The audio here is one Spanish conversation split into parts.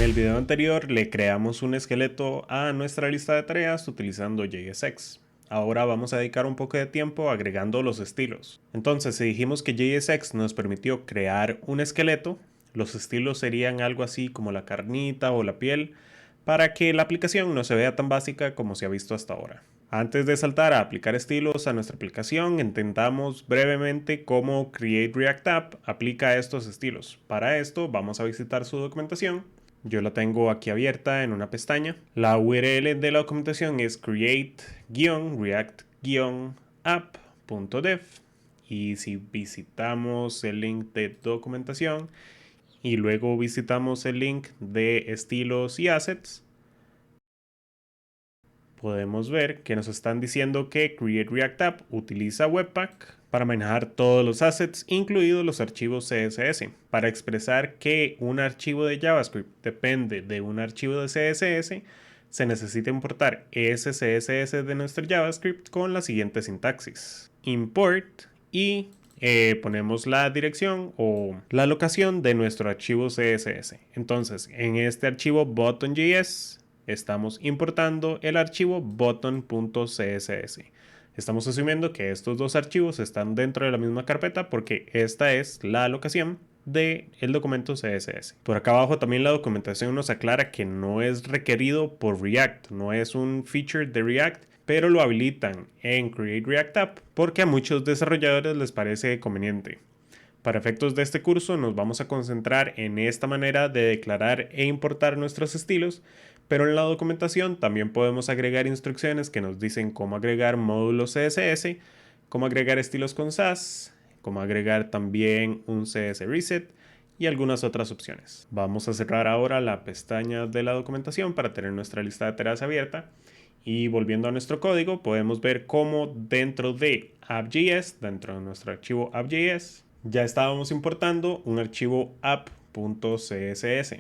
el video anterior le creamos un esqueleto a nuestra lista de tareas utilizando JSX. Ahora vamos a dedicar un poco de tiempo agregando los estilos. Entonces, si dijimos que JSX nos permitió crear un esqueleto, los estilos serían algo así como la carnita o la piel, para que la aplicación no se vea tan básica como se ha visto hasta ahora. Antes de saltar a aplicar estilos a nuestra aplicación, entendamos brevemente cómo Create React App aplica estos estilos. Para esto vamos a visitar su documentación. Yo la tengo aquí abierta en una pestaña. La URL de la documentación es create-react-app.dev. Y si visitamos el link de documentación y luego visitamos el link de estilos y assets, podemos ver que nos están diciendo que Create React App utiliza Webpack para manejar todos los assets, incluidos los archivos CSS. Para expresar que un archivo de JavaScript depende de un archivo de CSS, se necesita importar ese CSS de nuestro JavaScript con la siguiente sintaxis: import y ponemos la dirección o la locación de nuestro archivo CSS. Entonces, en este archivo button.js estamos importando el archivo button.css. Estamos asumiendo que estos dos archivos están dentro de la misma carpeta porque esta es la locación del documento CSS. Por acá abajo también la documentación nos aclara que no es requerido por React, no es un feature de React, pero lo habilitan en Create React App porque a muchos desarrolladores les parece conveniente. Para efectos de este curso nos vamos a concentrar en esta manera de declarar e importar nuestros estilos, pero en la documentación también podemos agregar instrucciones que nos dicen cómo agregar módulos CSS, cómo agregar estilos con Sass, cómo agregar también un CSS Reset y algunas otras opciones. Vamos a cerrar ahora la pestaña de la documentación para tener nuestra lista de tareas abierta. Y volviendo a nuestro código, podemos ver cómo dentro de app.js, dentro de nuestro archivo app.js, ya estábamos importando un archivo app.css,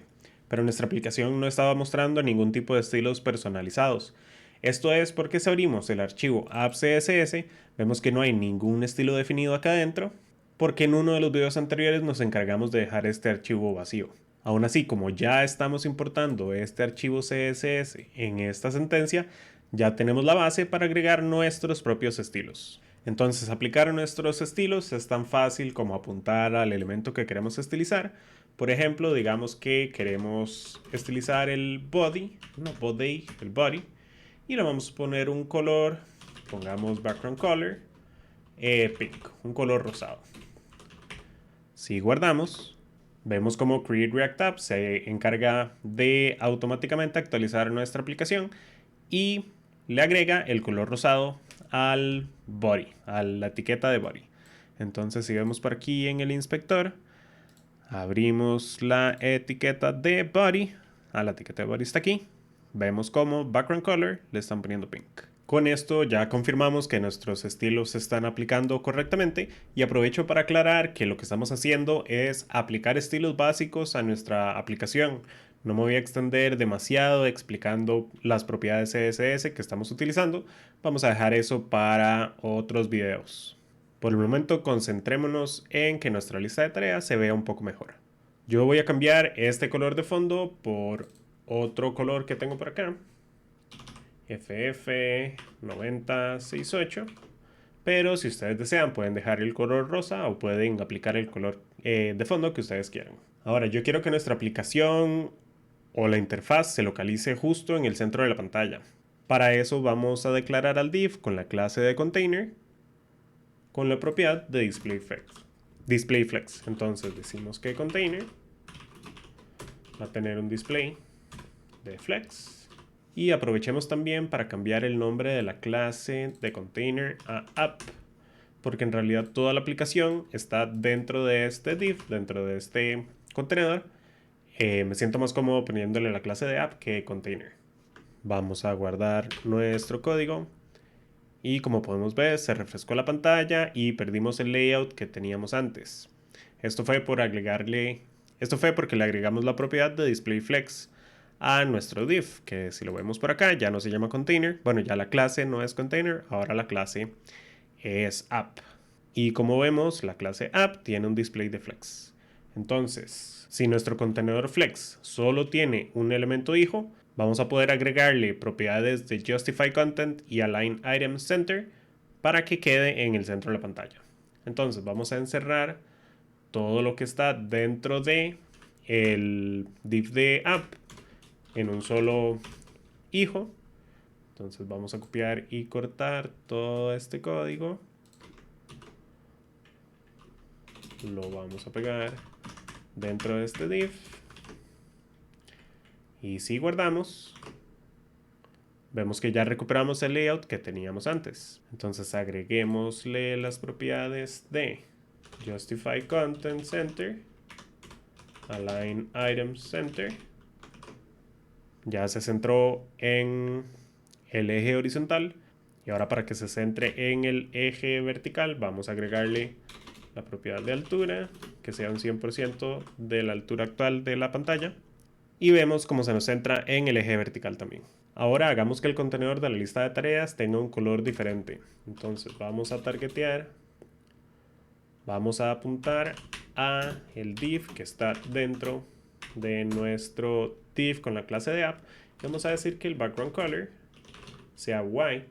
pero nuestra aplicación no estaba mostrando ningún tipo de estilos personalizados. Esto es porque si abrimos el archivo app.css, vemos que no hay ningún estilo definido acá adentro, porque en uno de los videos anteriores nos encargamos de dejar este archivo vacío. Aún así, como ya estamos importando este archivo CSS en esta sentencia, ya tenemos la base para agregar nuestros propios estilos. Entonces, aplicar nuestros estilos es tan fácil como apuntar al elemento que queremos estilizar. Por ejemplo, digamos que queremos estilizar el body, el body, y le vamos a poner un color, pongamos background color, pink, un color rosado. Si guardamos, vemos como Create React App se encarga de automáticamente actualizar nuestra aplicación y le agrega el color rosado al body, a la etiqueta de body. Entonces, si vemos por aquí en el inspector, abrimos la etiqueta de body, la etiqueta de body está aquí, vemos como background color le están poniendo pink. Con esto ya confirmamos que nuestros estilos se están aplicando correctamente y aprovecho para aclarar que lo que estamos haciendo es aplicar estilos básicos a nuestra aplicación. No me voy a extender demasiado explicando las propiedades CSS que estamos utilizando. Vamos a dejar eso para otros videos. Por el momento concentrémonos en que nuestra lista de tareas se vea un poco mejor. Yo voy a cambiar este color de fondo por otro color que tengo por acá. FF9068, pero si ustedes desean pueden dejar el color rosa o pueden aplicar el color de fondo que ustedes quieran. Ahora yo quiero que nuestra aplicación o la interfaz se localice justo en el centro de la pantalla. Para eso vamos a declarar al div con la clase de container con la propiedad de displayFlex. Entonces decimos que container va a tener un display de flex. Y aprovechemos también para cambiar el nombre de la clase de container a app, porque en realidad toda la aplicación está dentro de este div, dentro de este contenedor. Me siento más cómodo poniéndole la clase de app que container. Vamos a guardar nuestro código y como podemos ver se refrescó la pantalla y perdimos el layout que teníamos antes. Esto fue porque le agregamos la propiedad de displayFlex a nuestro div, que si lo vemos por acá ya no se llama container. Bueno, ya la clase no es container, ahora la clase es app. Y como vemos, la clase app tiene un display de flex. Entonces, si nuestro contenedor Flex solo tiene un elemento hijo, vamos a poder agregarle propiedades de Justify Content y Align Item Center para que quede en el centro de la pantalla. Entonces vamos a encerrar todo lo que está dentro de el div de app en un solo hijo. Entonces vamos a copiar y cortar todo este código. Lo vamos a pegar dentro de este div. Y si guardamos, vemos que ya recuperamos el layout que teníamos antes. Entonces agreguémosle las propiedades de Justify Content Center, Align Item Center. Ya se centró en el eje horizontal. Y ahora para que se centre en el eje vertical, vamos a agregarle la propiedad de altura, que sea un 100% de la altura actual de la pantalla. Y vemos cómo se nos centra en el eje vertical también. Ahora hagamos que el contenedor de la lista de tareas tenga un color diferente. Entonces vamos a targetear. Vamos a apuntar a el div que está dentro de nuestro div con la clase de app. Y vamos a decir que el background color sea white.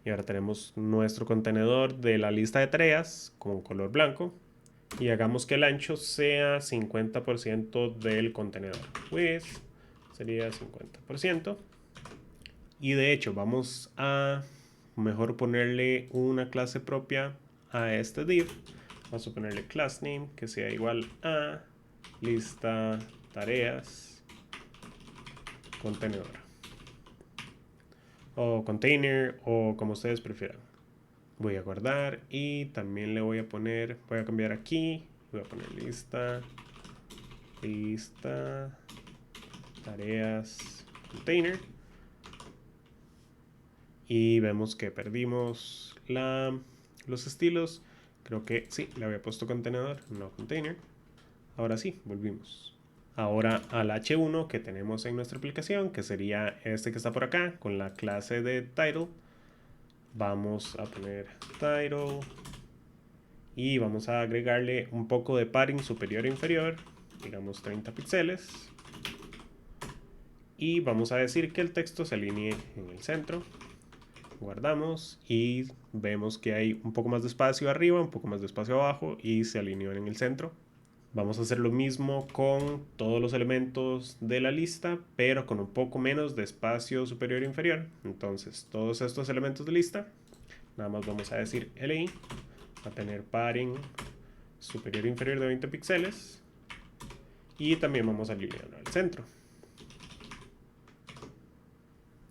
Y ahora tenemos nuestro contenedor de la lista de tareas con color blanco. Y hagamos que el ancho sea 50% del contenedor. Width sería 50%. Y de hecho vamos a mejor ponerle una clase propia a este div. Vamos a ponerle class name que sea igual a lista tareas contenedor. O container o como ustedes prefieran. Voy a guardar y también le voy a poner, voy a cambiar aquí, voy a poner lista tareas container y vemos que perdimos los estilos. Creo que sí, le había puesto contenedor, no container. Ahora sí, volvimos. Ahora al H1 que tenemos en nuestra aplicación, que sería este que está por acá con la clase de title. Vamos a poner title y vamos a agregarle un poco de padding superior e inferior, digamos 30 píxeles. Y vamos a decir que el texto se alinee en el centro. Guardamos y vemos que hay un poco más de espacio arriba, un poco más de espacio abajo y se alineó en el centro. Vamos a hacer lo mismo con todos los elementos de la lista, pero con un poco menos de espacio superior e inferior. Entonces, todos estos elementos de lista, nada más vamos a decir LI, va a tener padding superior e inferior de 20 píxeles. Y también vamos a alinearlo al centro.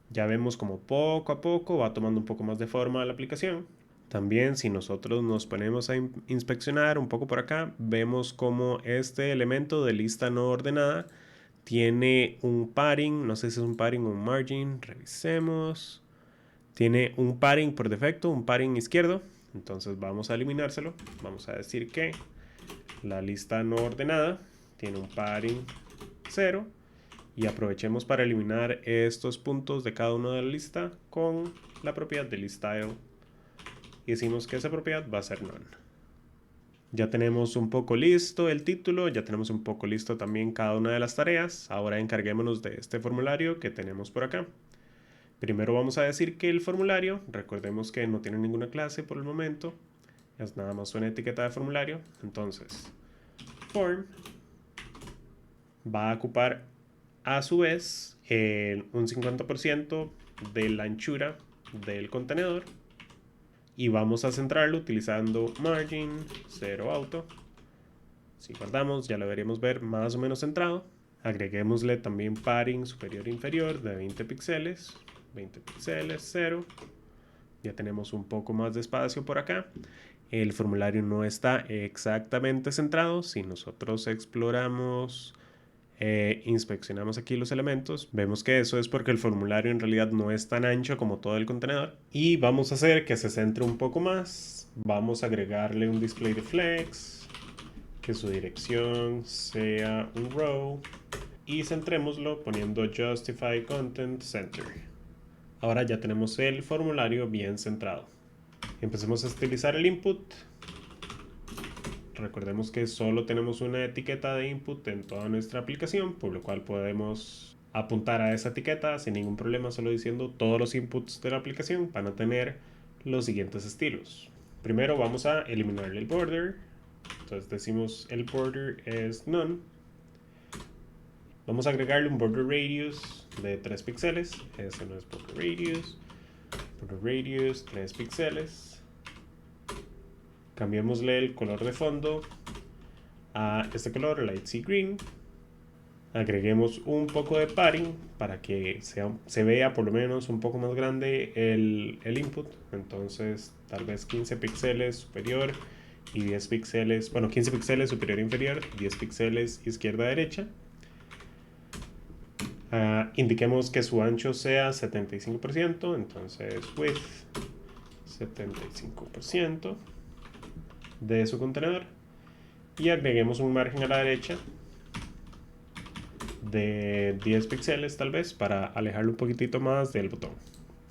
Ya vemos como poco a poco va tomando un poco más de forma la aplicación. También si nosotros nos ponemos a inspeccionar un poco por acá, vemos como este elemento de lista no ordenada tiene un padding, no sé si es un padding o un margin, revisemos. Tiene un padding por defecto, un padding izquierdo, entonces vamos a eliminárselo. Vamos a decir que la lista no ordenada tiene un padding 0 y aprovechemos para eliminar estos puntos de cada uno de la lista con la propiedad de liststyle. Y decimos que esa propiedad va a ser none. Ya tenemos un poco listo el título, ya tenemos un poco listo también cada una de las tareas. Ahora encarguémonos de este formulario que tenemos por acá. Primero vamos a decir que el formulario, recordemos que no tiene ninguna clase por el momento, es nada más una etiqueta de formulario. Entonces, form va a ocupar a su vez un 50% de la anchura del contenedor. Y vamos a centrarlo utilizando margin 0 auto. Si guardamos ya lo deberíamos ver más o menos centrado. Agreguémosle también padding superior e inferior de 20 píxeles. 20 píxeles 0. Ya tenemos un poco más de espacio por acá. El formulario no está exactamente centrado. Si nosotros exploramos, inspeccionamos aquí los elementos, vemos que eso es porque el formulario en realidad no es tan ancho como todo el contenedor. Y vamos a hacer que se centre un poco más. Vamos a agregarle un display de flex, que su dirección sea un row, y centrémoslo poniendo Justify Content Center. Ahora ya tenemos el formulario bien centrado. Empecemos a estilizar el input. Recordemos que solo tenemos una etiqueta de input en toda nuestra aplicación, por lo cual podemos apuntar a esa etiqueta sin ningún problema, solo diciendo todos los inputs de la aplicación van a tener los siguientes estilos. Primero vamos a eliminar el border, entonces decimos el border es none. Vamos a agregarle un border radius de 3 píxeles, ese no es border radius 3 píxeles. Cambiémosle el color de fondo a este color, light sea green. Agreguemos un poco de padding para que se vea por lo menos un poco más grande el input. Entonces tal vez 15 píxeles superior y 10 píxeles, bueno, 15 píxeles superior e inferior, 10 píxeles izquierda derecha. Indiquemos que su ancho sea 75%, entonces width 75% de su contenedor. Y agreguemos un margen a la derecha de 10 píxeles tal vez para alejarlo un poquitito más del botón.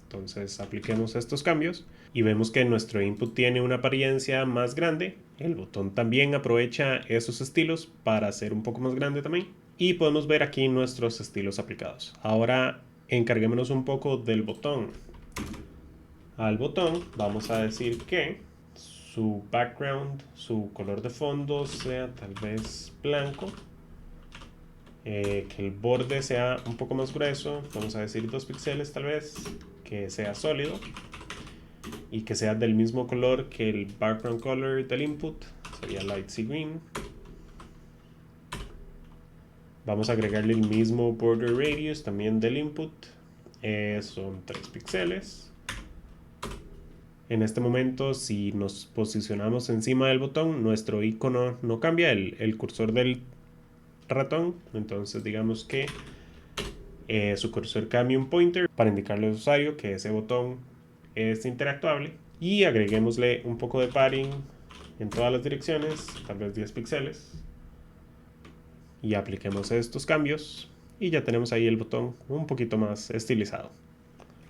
Entonces apliquemos estos cambios y vemos que nuestro input tiene una apariencia más grande. El botón también aprovecha esos estilos para hacer un poco más grande también. Y podemos ver aquí nuestros estilos aplicados. Ahora encarguémonos un poco del botón. Al botón vamos a decir que su background, su color de fondo sea tal vez blanco. Que el borde sea un poco más grueso, vamos a decir 2 píxeles tal vez, que sea sólido y que sea del mismo color que el background color del input, sería light sea green. Vamos a agregarle el mismo border radius también del input, son 3 píxeles. En este momento, si nos posicionamos encima del botón, nuestro icono no cambia, el cursor del ratón, entonces digamos que su cursor cambia un pointer para indicarle al usuario que ese botón es interactuable, y agreguémosle un poco de padding en todas las direcciones, tal vez 10 píxeles, y apliquemos estos cambios y ya tenemos ahí el botón un poquito más estilizado.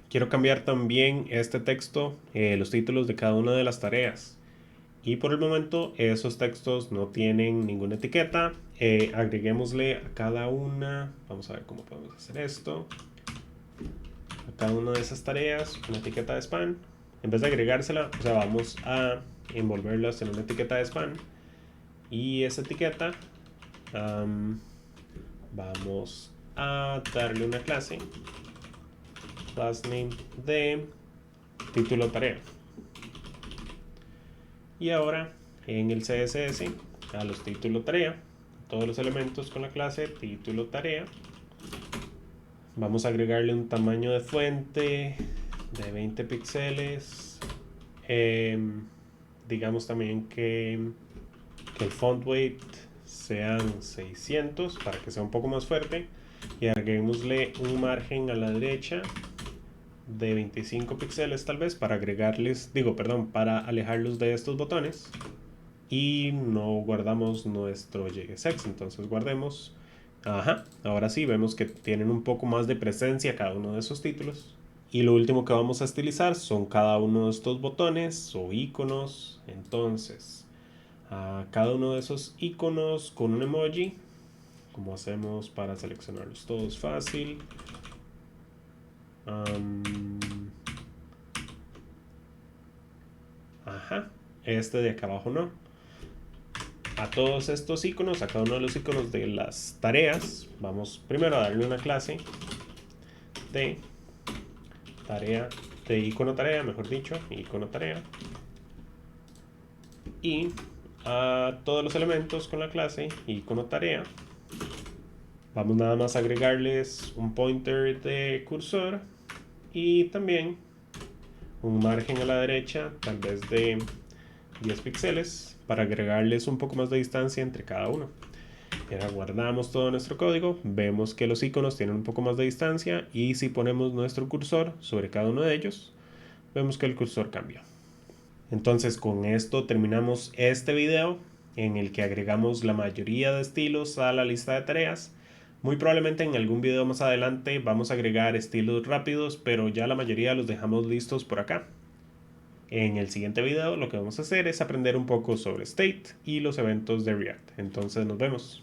Quiero cambiar también este texto, los títulos de cada una de las tareas. Y por el momento esos textos no tienen ninguna etiqueta. Agreguémosle a cada una, vamos a ver cómo podemos hacer esto. A cada una de esas tareas una etiqueta de span. En vez de agregársela, o sea, vamos a envolverlas en una etiqueta de span. Y esa etiqueta vamos a darle una clase, class name de título tarea. Y ahora en el CSS, a los título tarea, todos los elementos con la clase título tarea, vamos a agregarle un tamaño de fuente de 20 píxeles. Digamos también que el font weight sean 600 para que sea un poco más fuerte, y agreguémosle un margen a la derecha de 25 píxeles tal vez para agregarles, para alejarlos de estos botones. Y no guardamos nuestro JSX, entonces guardemos. Ahora sí vemos que tienen un poco más de presencia cada uno de esos títulos. Y lo último que vamos a estilizar son cada uno de estos botones o iconos. Entonces, a cada uno de esos iconos con un emoji, como hacemos para seleccionarlos todos fácil. Este de acá abajo no. A todos estos iconos, a cada uno de los iconos de las tareas, vamos primero a darle una clase de tarea, de icono tarea, mejor dicho, icono tarea. Y a todos los elementos con la clase icono tarea, vamos nada más a agregarles un pointer de cursor y también un margen a la derecha, tal vez de 10 píxeles, para agregarles un poco más de distancia entre cada uno. Y ahora guardamos todo nuestro código, vemos que los iconos tienen un poco más de distancia, y si ponemos nuestro cursor sobre cada uno de ellos, vemos que el cursor cambia. Entonces con esto terminamos este video en el que agregamos la mayoría de estilos a la lista de tareas. Muy probablemente en algún video más adelante vamos a agregar estilos rápidos, pero ya la mayoría los dejamos listos por acá. En el siguiente video lo que vamos a hacer es aprender un poco sobre state y los eventos de React. Entonces nos vemos.